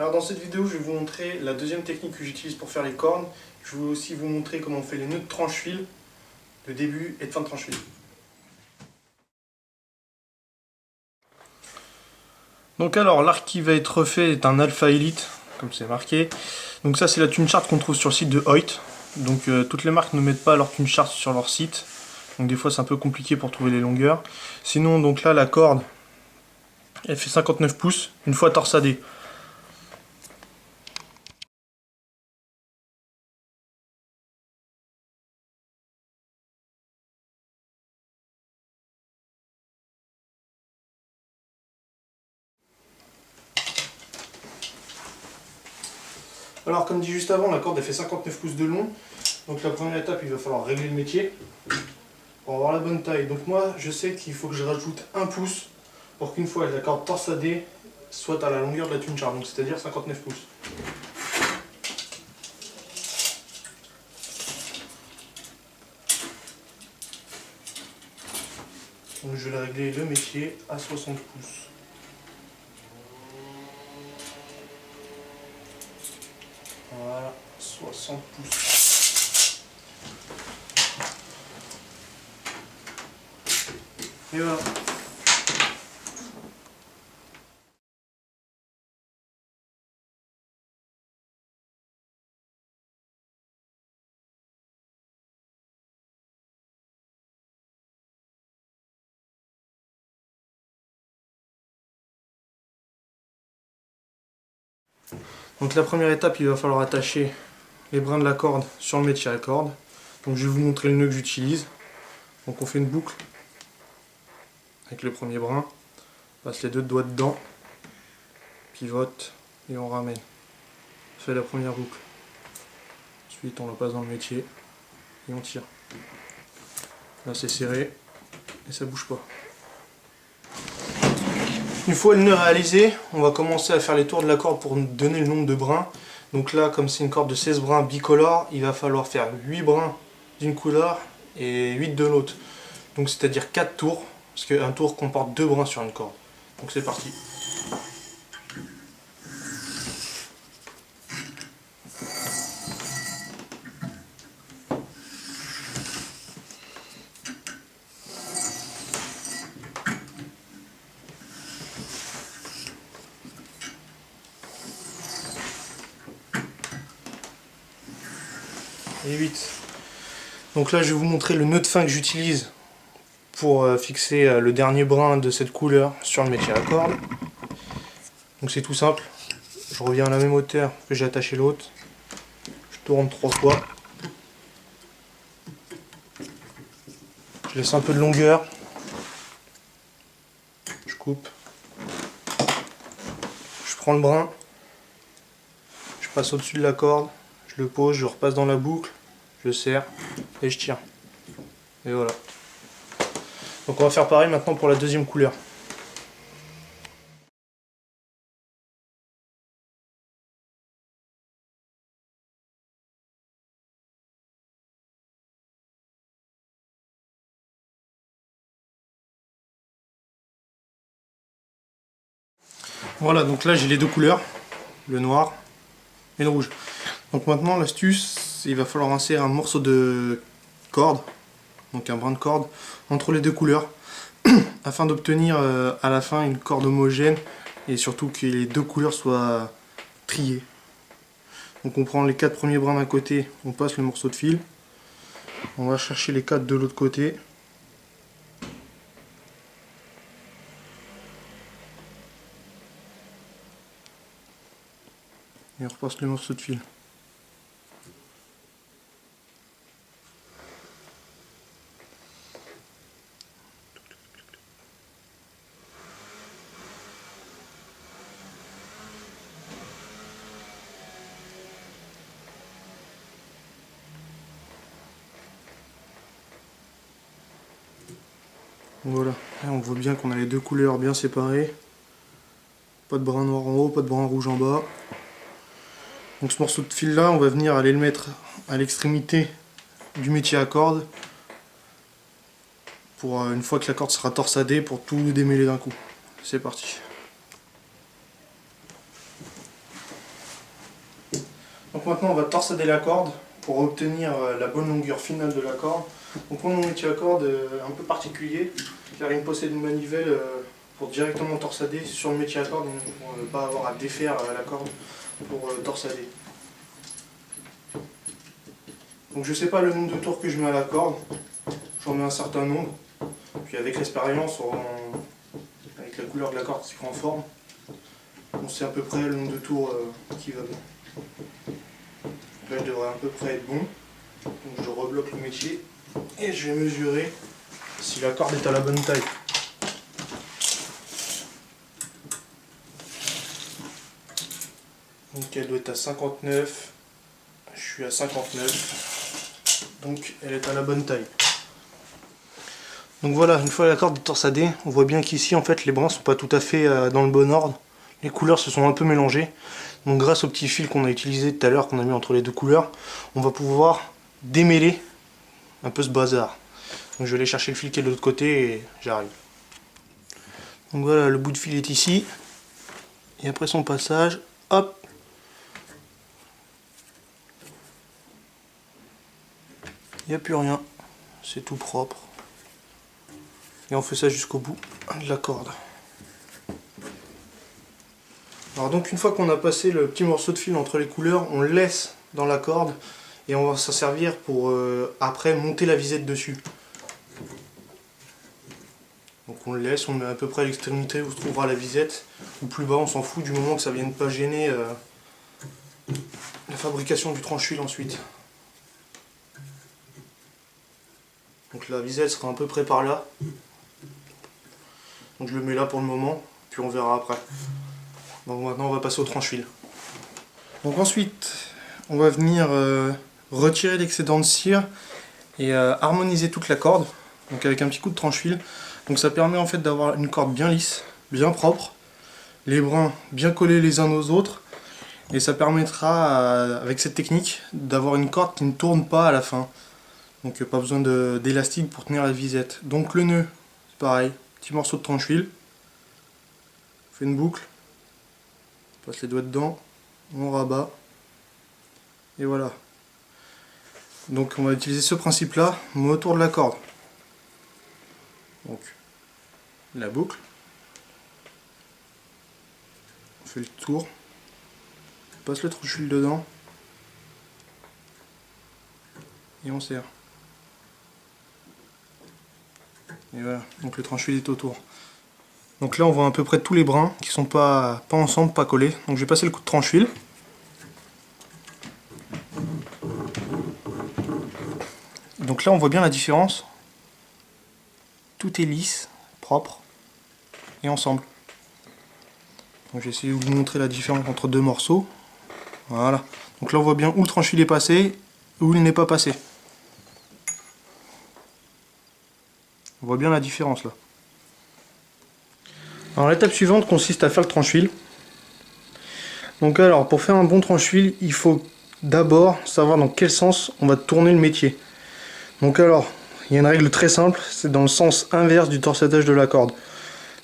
Alors dans cette vidéo, je vais vous montrer la deuxième technique que j'utilise pour faire les cornes. Je vais aussi vous montrer comment on fait les nœuds de tranche-fil, de début et de fin de tranche-fil. Donc alors, l'arc qui va être refait est un Alpha Elite, comme c'est marqué. Donc ça c'est la Tune Chart qu'on trouve sur le site de Hoyt. Donc toutes les marques ne mettent pas leur Tune Chart sur leur site. Donc des fois c'est un peu compliqué pour trouver les longueurs. Sinon donc là la corde, elle fait 59 pouces, une fois torsadée. Alors comme dit juste avant, la corde elle fait 59 pouces de long. Donc la première étape, il va falloir régler le métier pour avoir la bonne taille. Donc moi je sais qu'il faut que je rajoute 1 pouce pour qu'une fois la corde torsadée soit à la longueur de la Tune Chart, donc c'est-à-dire 59 pouces. Donc je vais régler le métier à 60 pouces. Voilà, 60 pouces. Et voilà. Donc la première étape, il va falloir attacher les brins de la corde sur le métier à corde. Donc je vais vous montrer le nœud que j'utilise. Donc on fait une boucle avec le premier brin, on passe les deux doigts dedans, pivote et on ramène. On fait la première boucle. Ensuite on la passe dans le métier et on tire. Là c'est serré et ça bouge pas. Une fois le nœud réalisé, on va commencer à faire les tours de la corde pour donner le nombre de brins. Donc là, comme c'est une corde de 16 brins bicolore, il va falloir faire 8 brins d'une couleur et 8 de l'autre. Donc c'est-à-dire 4 tours, parce qu'un tour comporte 2 brins sur une corde. Donc c'est parti. Et 8. Donc là je vais vous montrer le nœud de fin que j'utilise pour fixer le dernier brin de cette couleur sur le métier à corde. Donc c'est tout simple. Je reviens à la même hauteur que j'ai attaché l'autre. Je tourne 3 fois. Je laisse un peu de longueur. Je coupe. Je prends le brin. Je passe au-dessus de la corde. Je le pose, je repasse dans la boucle. Je serre et je tire. Et voilà. Donc on va faire pareil maintenant pour la deuxième couleur. Voilà, donc là j'ai les deux couleurs, le noir et le rouge. Donc maintenant l'astuce, il va falloir insérer un morceau de corde, donc un brin de corde, entre les deux couleurs, afin d'obtenir à la fin une corde homogène et surtout que les deux couleurs soient triées. Donc on prend les 4 premiers brins d'un côté, on passe le morceau de fil, on va chercher les 4 de l'autre côté. Et on repasse le morceau de fil. Voilà, là on voit bien qu'on a les deux couleurs bien séparées. Pas de brin noir en haut, pas de brin rouge en bas. Donc ce morceau de fil là, on va venir aller le mettre à l'extrémité du métier à corde pour une fois que la corde sera torsadée pour tout démêler d'un coup. C'est parti. Donc maintenant on va torsader la corde pour obtenir la bonne longueur finale de la corde. Donc mon métier à corde un peu particulier, car il me possède une manivelle pour directement torsader sur le métier à corde, pour ne pas avoir à défaire la corde pour torsader. Donc je sais pas le nombre de tours que je mets à la corde, j'en mets un certain nombre, puis avec l'expérience, avec la couleur de la corde qui prend forme, on sait à peu près le nombre de tours qui va bien. Là je devrais à peu près être bon, donc je rebloque le métier et je vais mesurer si la corde est à la bonne taille. Donc elle doit être à 59, je suis à 59, donc elle est à la bonne taille. Donc voilà, une fois la corde torsadée, on voit bien qu'ici en fait les brins sont pas tout à fait dans le bon ordre. Les couleurs se sont un peu mélangées. Donc grâce au petit fil qu'on a utilisé tout à l'heure, qu'on a mis entre les deux couleurs, on va pouvoir démêler un peu ce bazar. Donc je vais aller chercher le fil qui est de l'autre côté et j'arrive. Donc voilà, le bout de fil est ici. Et après son passage, hop, il n'y a plus rien. C'est tout propre. Et on fait ça jusqu'au bout de la corde. Alors donc une fois qu'on a passé le petit morceau de fil entre les couleurs, on le laisse dans la corde et on va s'en servir pour après monter la visette dessus. Donc on le laisse, on met à peu près à l'extrémité où se trouvera la visette, ou plus bas, on s'en fout du moment que ça ne vienne pas gêner la fabrication du tranche-huile ensuite. Donc la visette sera à peu près par là. Donc je le mets là pour le moment, puis on verra après. Donc maintenant on va passer au tranche-huile. Donc ensuite on va venir retirer l'excédent de cire et harmoniser toute la corde, donc avec un petit coup de tranche-huile. Donc ça permet en fait d'avoir une corde bien lisse, bien propre, les brins bien collés les uns aux autres, et ça permettra avec cette technique d'avoir une corde qui ne tourne pas à la fin. Donc pas besoin d'élastique pour tenir la visette. Donc le nœud, c'est pareil, petit morceau de tranche-huile, on fait une boucle, on passe les doigts dedans, on rabat, et voilà. Donc on va utiliser ce principe là, mais autour de la corde. Donc la boucle, on fait le tour, on passe le tranche-huile dedans, et on serre. Et voilà, donc le tranche-huile est autour. Donc là on voit à peu près tous les brins qui sont pas ensemble, pas collés. Donc je vais passer le coup de tranche-huile. Donc là on voit bien la différence. Tout est lisse, propre et ensemble. Donc j'ai essayé de vous montrer la différence entre deux morceaux. Voilà. Donc là on voit bien où le tranche-huile est passé et où il n'est pas passé. On voit bien la différence là. Alors l'étape suivante consiste à faire le tranche-huile. Donc alors pour faire un bon tranche-huile, il faut d'abord savoir dans quel sens on va tourner le métier. Donc alors, il y a une règle très simple, c'est dans le sens inverse du torsadage de la corde.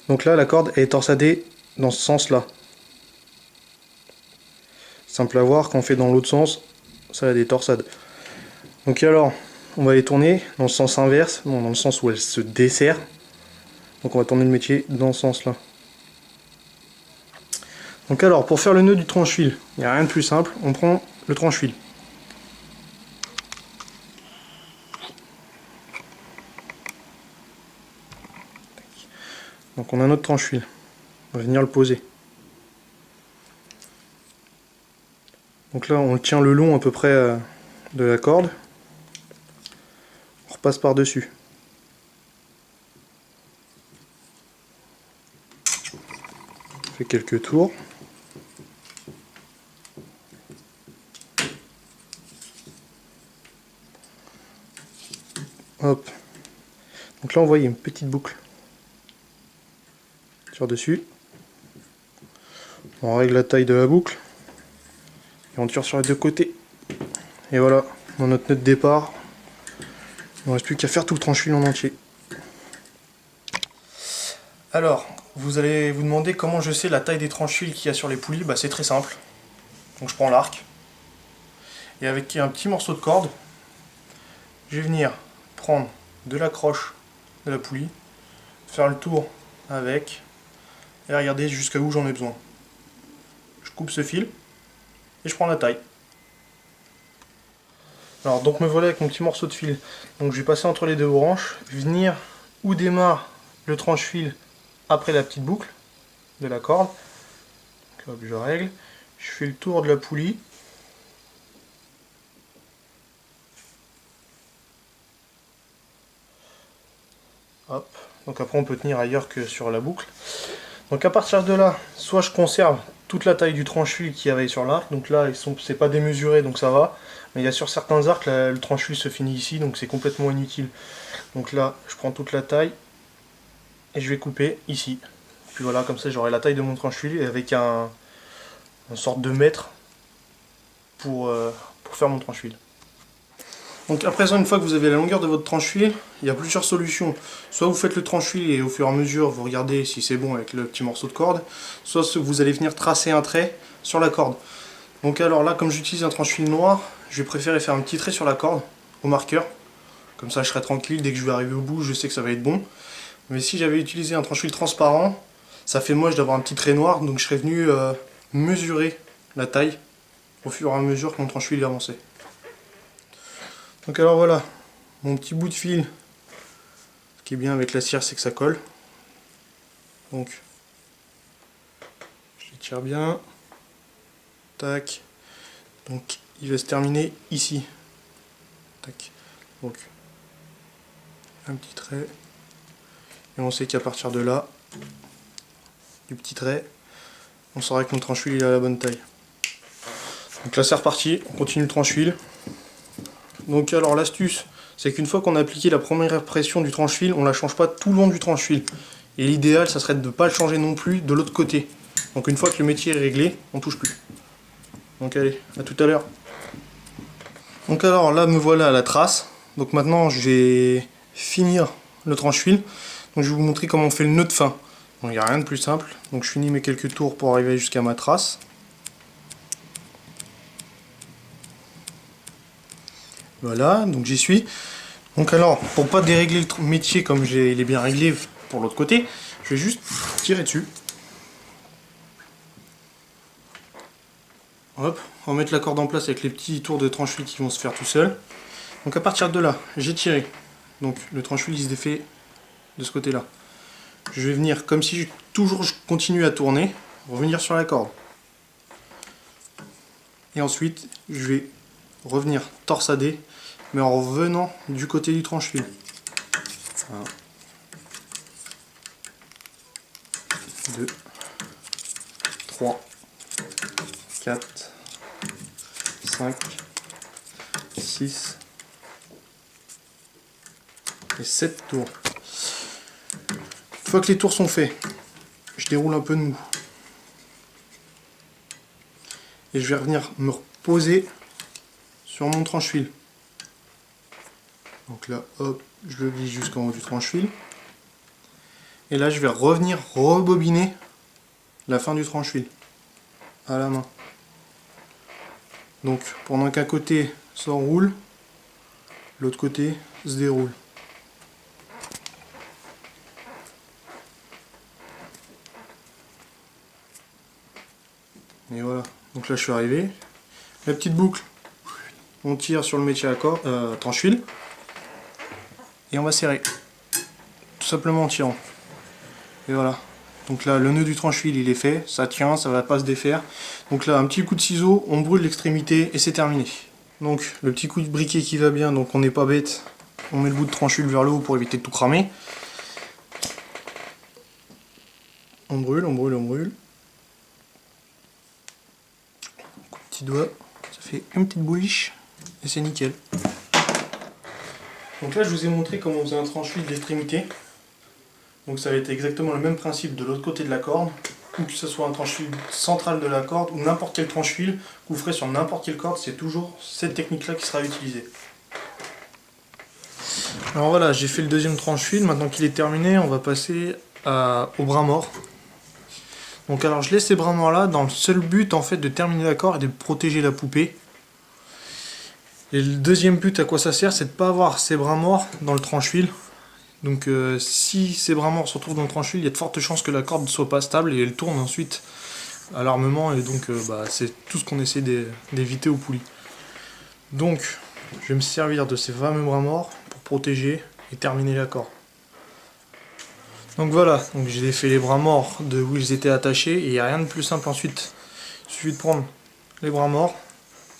Donc là la corde est torsadée dans ce sens là. Simple à voir, quand on fait dans l'autre sens, ça a des torsades. Donc alors, on va les tourner dans le sens inverse, non, dans le sens où elle se desserre. Donc on va tourner le métier dans ce sens là. Donc alors, pour faire le nœud du tranche-huile, il n'y a rien de plus simple, on prend le tranche-huile. Donc on a notre tranche-huile, on va venir le poser. Donc là on le tient le long à peu près de la corde, on repasse par dessus. On fait quelques tours. Hop. Donc là on voit il y a une petite boucle sur dessus. On règle la taille de la boucle et on tire sur les deux côtés. Et voilà, dans notre nœud de départ, il ne reste plus qu'à faire tout le tranche-huile en entier. Alors, vous allez vous demander comment je sais la taille des tranche-huile qu'il y a sur les poulies. Bah, c'est très simple. Donc je prends l'arc, Et avec un petit morceau de corde, je vais venir prendre de la croche de la poulie, faire le tour avec, et regarder jusqu'à où j'en ai besoin. Je coupe ce fil, et je prends la taille. Alors donc me voilà avec mon petit morceau de fil. Donc je vais passer entre les deux branches, venir où démarre le tranche-fil après la petite boucle de la corde. Donc, hop, je règle, je fais le tour de la poulie. Hop. Donc après on peut tenir ailleurs que sur la boucle. Donc à partir de là, soit je conserve toute la taille du tranche-fil qu'il y avait sur l'arc, donc là c'est pas démesuré donc ça va, mais il y a sur certains arcs le tranche-fil se finit ici donc c'est complètement inutile. Donc là je prends toute la taille et je vais couper ici. Puis voilà, comme ça j'aurai la taille de mon tranche-fil avec une sorte de mètre pour faire mon tranche-fil. Donc à présent, une fois que vous avez la longueur de votre tranche-fil, il y a plusieurs solutions. Soit vous faites le tranche-fil et au fur et à mesure vous regardez si c'est bon avec le petit morceau de corde, soit vous allez venir tracer un trait sur la corde. Donc alors là, comme j'utilise un tranche-fil noir, je vais préférer faire un petit trait sur la corde au marqueur. Comme ça je serai tranquille, dès que je vais arriver au bout, je sais que ça va être bon. Mais si j'avais utilisé un tranche-fil transparent, ça fait moche d'avoir un petit trait noir, donc je serais venu mesurer la taille au fur et à mesure que mon tranche-fil avançait. Donc alors voilà, mon petit bout de fil, ce qui est bien avec la cire c'est que ça colle. Donc je l'étire bien, tac, donc il va se terminer ici. Tac. Donc un petit trait, et on sait qu'à partir de là, du petit trait, on saura que mon tranche-fil il a la bonne taille. Donc là c'est reparti, on continue le tranche-fil. Donc alors l'astuce, c'est qu'une fois qu'on a appliqué la première pression du tranche-fil, on ne la change pas tout le long du tranche-fil. Et l'idéal, ça serait de ne pas le changer non plus de l'autre côté. Donc une fois que le métier est réglé, on ne touche plus. Donc allez, à tout à l'heure. Donc alors là, me voilà à la trace. Donc maintenant, je vais finir le tranche-fil. Donc je vais vous montrer comment on fait le nœud de fin. Donc il n'y a rien de plus simple. Donc je finis mes quelques tours pour arriver jusqu'à ma trace. Voilà, donc j'y suis. Donc alors, pour pas dérégler le métier comme il est bien réglé pour l'autre côté, je vais juste tirer dessus. Hop, remettre la corde en place avec les petits tours de tranche-fil qui vont se faire tout seuls. Donc à partir de là, j'ai tiré. Donc le tranche-fil il se défait de ce côté-là. Je vais venir, comme si je continue à tourner, revenir sur la corde. Et ensuite, je vais revenir torsader, mais en revenant du côté du tranche-fil. Voilà. 2, 3, 4, 5, 6 et 7 tours. Une fois que les tours sont faits, je déroule un peu de mou. Et je vais revenir me reposer sur mon tranche-fil. Donc là, hop, je le glisse jusqu'en haut du tranche-fil. Et là, je vais revenir rebobiner la fin du tranche-fil à la main. Donc, pendant qu'un côté s'enroule, l'autre côté se déroule. Et voilà. Donc là, je suis arrivé. La petite boucle, on tire sur le métier à tranche-fil. Et on va serrer. Tout simplement en tirant. Et voilà. Donc là, le nœud du tranche-fil, il est fait. Ça tient, ça va pas se défaire. Donc là, un petit coup de ciseau, on brûle l'extrémité et c'est terminé. Donc, le petit coup de briquet qui va bien, donc on n'est pas bête. On met le bout de tranche-fil vers le haut pour éviter de tout cramer. On brûle, on brûle, on brûle. Coup de petit doigt, ça fait une petite bouliche et c'est nickel. Donc là, je vous ai montré comment on faisait un tranche-fil d'extrémité. Donc ça va être exactement le même principe de l'autre côté de la corde, ou que ce soit un tranche-fil central de la corde, ou n'importe quel tranche-fil que vous ferez sur n'importe quelle corde, c'est toujours cette technique-là qui sera utilisée. Alors voilà, j'ai fait le deuxième tranche-fil, maintenant qu'il est terminé, on va passer au bras mort. Donc alors je laisse ces bras morts là dans le seul but en fait de terminer la corde et de protéger la poupée. Et le deuxième but, à quoi ça sert, c'est de ne pas avoir ces bras morts dans le tranche-fil. Donc si ces bras morts se retrouvent dans le tranche-fil, il y a de fortes chances que la corde ne soit pas stable et elle tourne ensuite à l'armement, et donc c'est tout ce qu'on essaie d'éviter aux poulies. Donc je vais me servir de ces fameux bras morts pour protéger et terminer la corde. Donc voilà, donc j'ai défait les bras morts de où ils étaient attachés, et il n'y a rien de plus simple ensuite. Il suffit de prendre les bras morts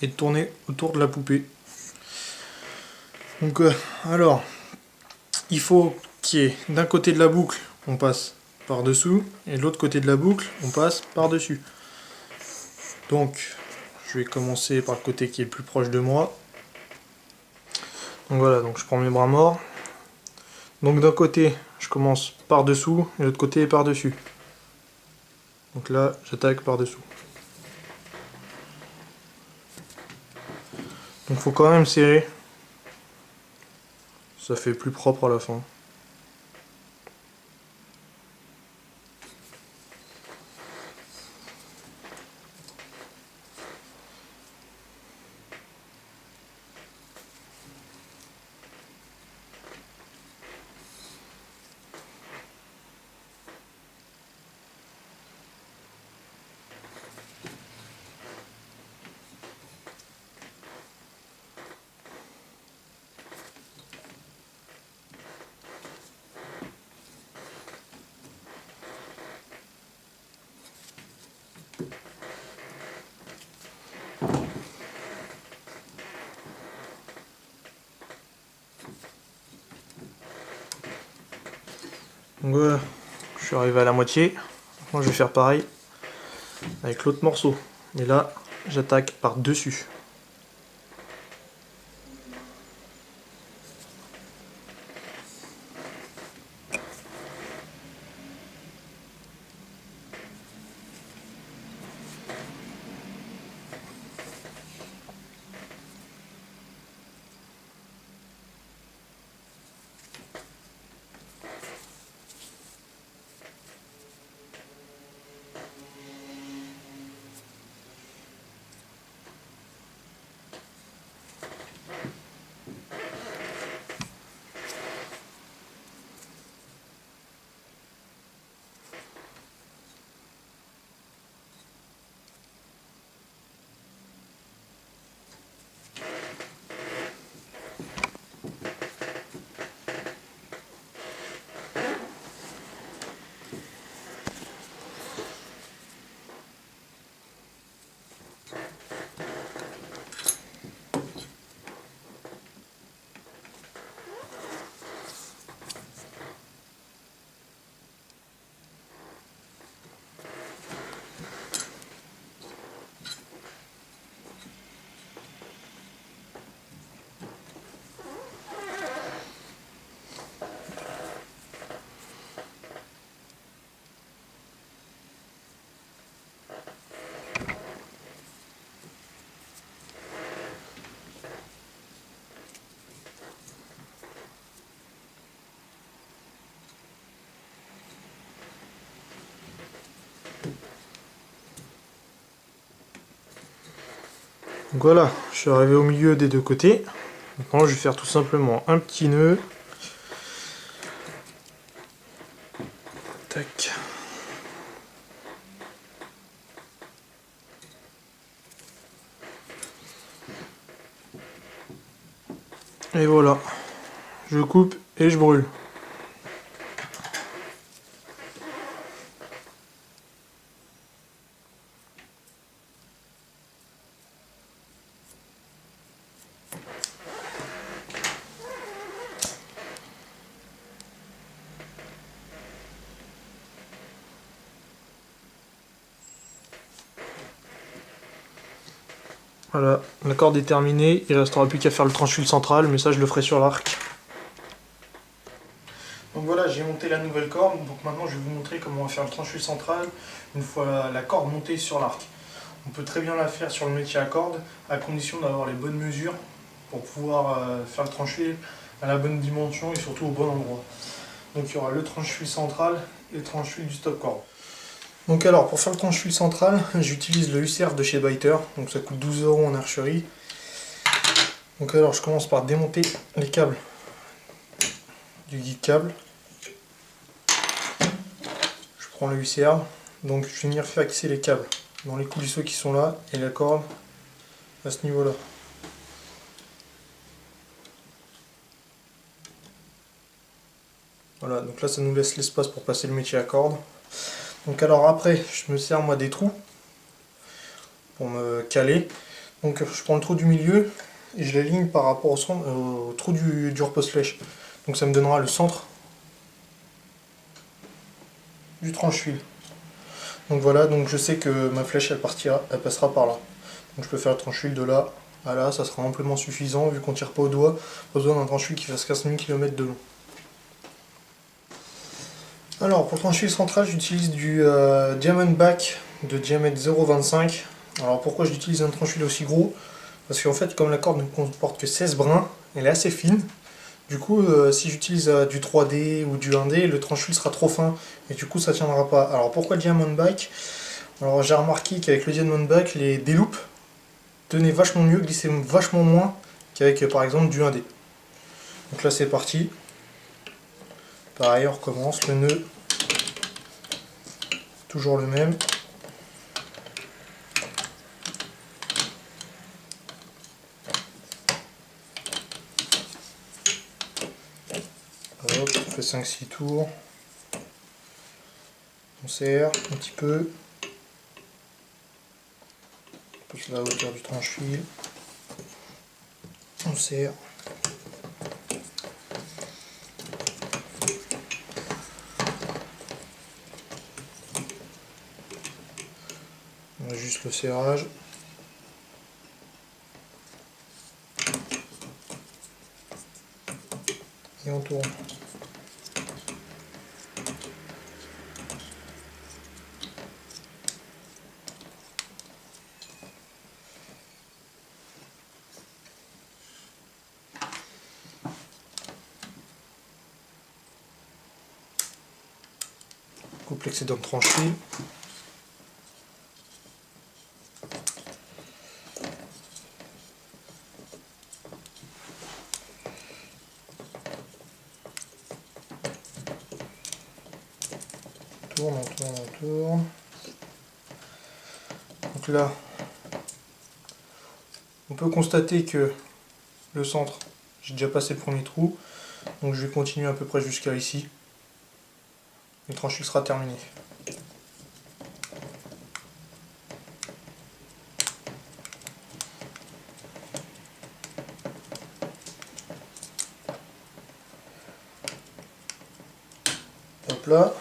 et de tourner autour de la poupée. Donc alors, il faut qu'il y ait d'un côté de la boucle, on passe par dessous, et de l'autre côté de la boucle, on passe par dessus. Donc je vais commencer par le côté qui est le plus proche de moi. Donc voilà, donc je prends mes bras morts. Donc d'un côté, je commence par dessous, et de l'autre côté par dessus. Donc là, j'attaque par dessous. Donc faut quand même serrer. Ça fait plus propre à la fin. Donc voilà, je suis arrivé à la moitié. Maintenant je vais faire pareil avec l'autre morceau. Mais là, j'attaque par dessus. Donc voilà, je suis arrivé au milieu des deux côtés. Maintenant je vais faire tout simplement un petit nœud. Tac. Et voilà, je coupe et je brûle. Voilà, la corde est terminée, il ne restera plus qu'à faire le tranche-fil central, mais ça je le ferai sur l'arc. Donc voilà, j'ai monté la nouvelle corde, donc maintenant je vais vous montrer comment on va faire le tranche-fil central une fois la corde montée sur l'arc. On peut très bien la faire sur le métier à corde, à condition d'avoir les bonnes mesures pour pouvoir faire le tranche-fil à la bonne dimension et surtout au bon endroit. Donc il y aura le tranche-fil central et le tranche-fil du stop-corde. Donc alors, pour faire le tranche-fil central, j'utilise le UCRF de chez Biter, donc ça coûte 12 € en archerie. Donc alors je commence par démonter les câbles du guide câble. Je prends le UCR, donc je vais venir fixer les câbles dans les coulisseaux qui sont là et la corde à ce niveau là. Voilà, donc là ça nous laisse l'espace pour passer le métier à corde. Donc alors après je me sers moi des trous pour me caler. Donc je prends le trou du milieu et je l'aligne par rapport au trou du repose-flèche. Donc ça me donnera le centre du tranche-fil. Donc voilà, donc je sais que ma flèche elle passera par là. Donc je peux faire le tranche-fil de là à là, ça sera amplement suffisant vu qu'on tire pas au doigt. Pas besoin d'un tranche-fil qui fasse 15 000 km de long. Alors pour le tranche-fil central j'utilise du Diamondback de diamètre 0,25. Alors pourquoi j'utilise un tranche-fil aussi gros? Parce qu'en fait comme la corde ne comporte que 16 brins, elle est assez fine. Du coup si j'utilise du 3D ou du 1D, le tranche-fil sera trop fin et du coup ça tiendra pas. Alors pourquoi Diamondback? Alors j'ai remarqué qu'avec le Diamondback les déloupes tenaient vachement mieux, glissaient vachement moins qu'avec par exemple du 1D. Donc là c'est parti. Pareil on recommence, le nœud toujours le même. Hop, on fait 5-6 tours. On serre un petit peu. On passe la hauteur du tranche-fil. On serre. On ajuste le serrage. Et on tourne. Coupe l'excédent de tranche-fil. On tourne. Donc là, on peut constater que le centre, j'ai déjà passé le premier trou, donc je vais continuer à peu près jusqu'à ici. Le tranche-fil sera terminé. Hop là,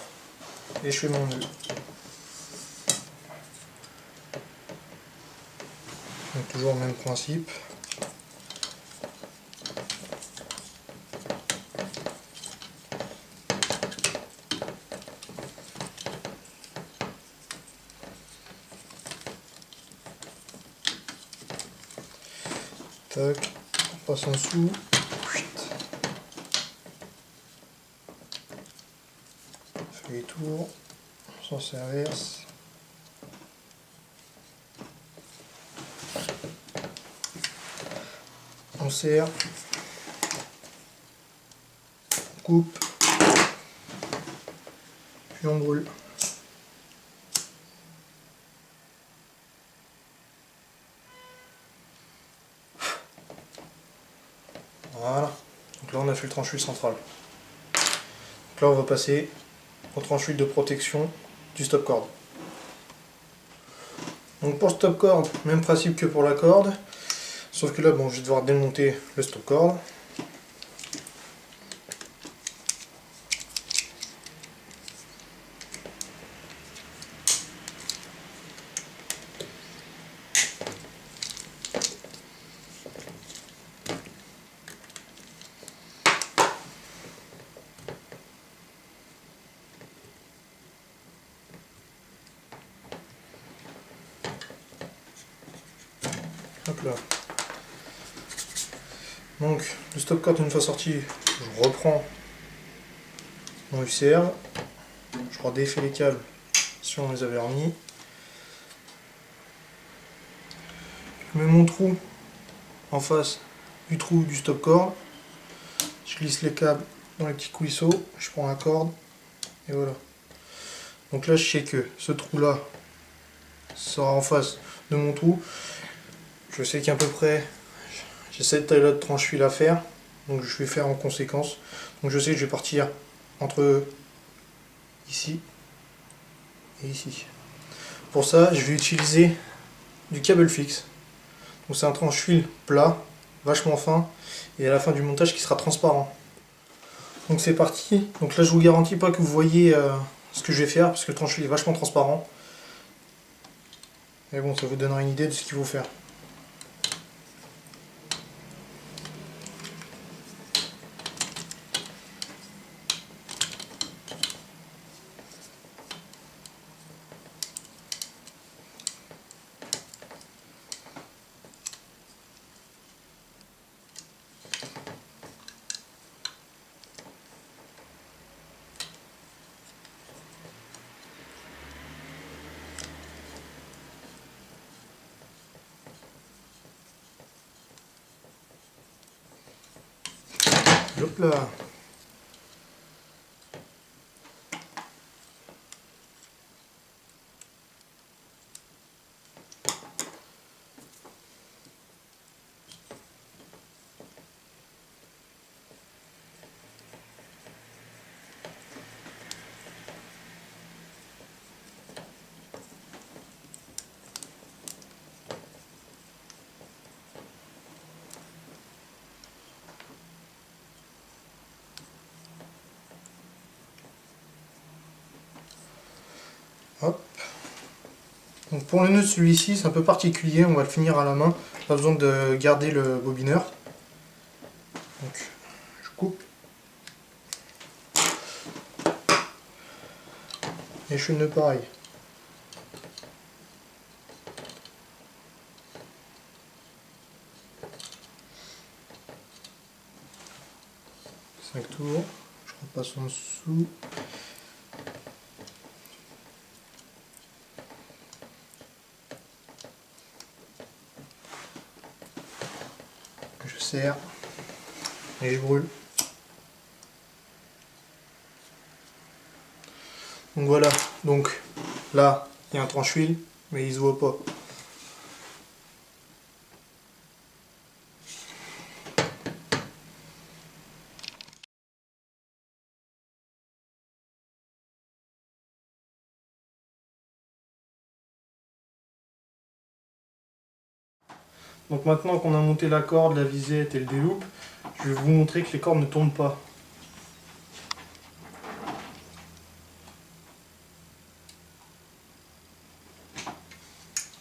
et je fais mon nœud. Donc toujours le même principe. Tac, on passe en dessous. On fait les tours, sens inverse. On serre, on coupe, puis on brûle. Voilà, donc là on a fait le tranche-fil central. Donc là on va passer au tranche-fil de protection du stop-corde. Donc pour le stop-corde, même principe que pour la corde, sauf que là bon, je vais devoir démonter le stop-corde. Hop là. Donc le stop-corde une fois sorti, je reprends mon UCR, je redéfais les câbles si on les avait remis. Je mets mon trou en face du trou du stop cord. Je glisse les câbles dans les petits coulisseaux, je prends la corde et voilà. Donc là je sais que ce trou là sera en face de mon trou. Je sais qu'à peu près j'ai cette taille là de tranche fil à faire, donc je vais faire en conséquence. Donc je sais que je vais partir entre ici et ici. Pour ça je vais utiliser du câble fixe. Donc c'est un tranche fil plat, vachement fin, et à la fin du montage qui sera transparent. Donc c'est parti. Donc là je vous garantis pas que vous voyez ce que je vais faire parce que le tranche fil est vachement transparent. Mais bon, ça vous donnera une idée de ce qu'il faut faire. Hop là. Hop. Donc pour le nœud de celui-ci, c'est un peu particulier, on va le finir à la main. Pas besoin de garder le bobineur. Donc je coupe. Et je fais le nœud pareil. Cinq tours. Je repasse en dessous. Je serre. Et je brûle. Donc voilà, donc là il y a un tranche-fil, mais il se voit pas. Donc maintenant qu'on a monté la corde, la visette et le déloupe, je vais vous montrer que les cordes ne tournent pas.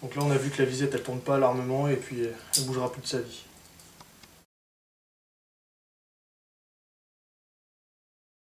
Donc là on a vu que la visette elle tourne pas à l'armement et puis elle bougera plus de sa vie.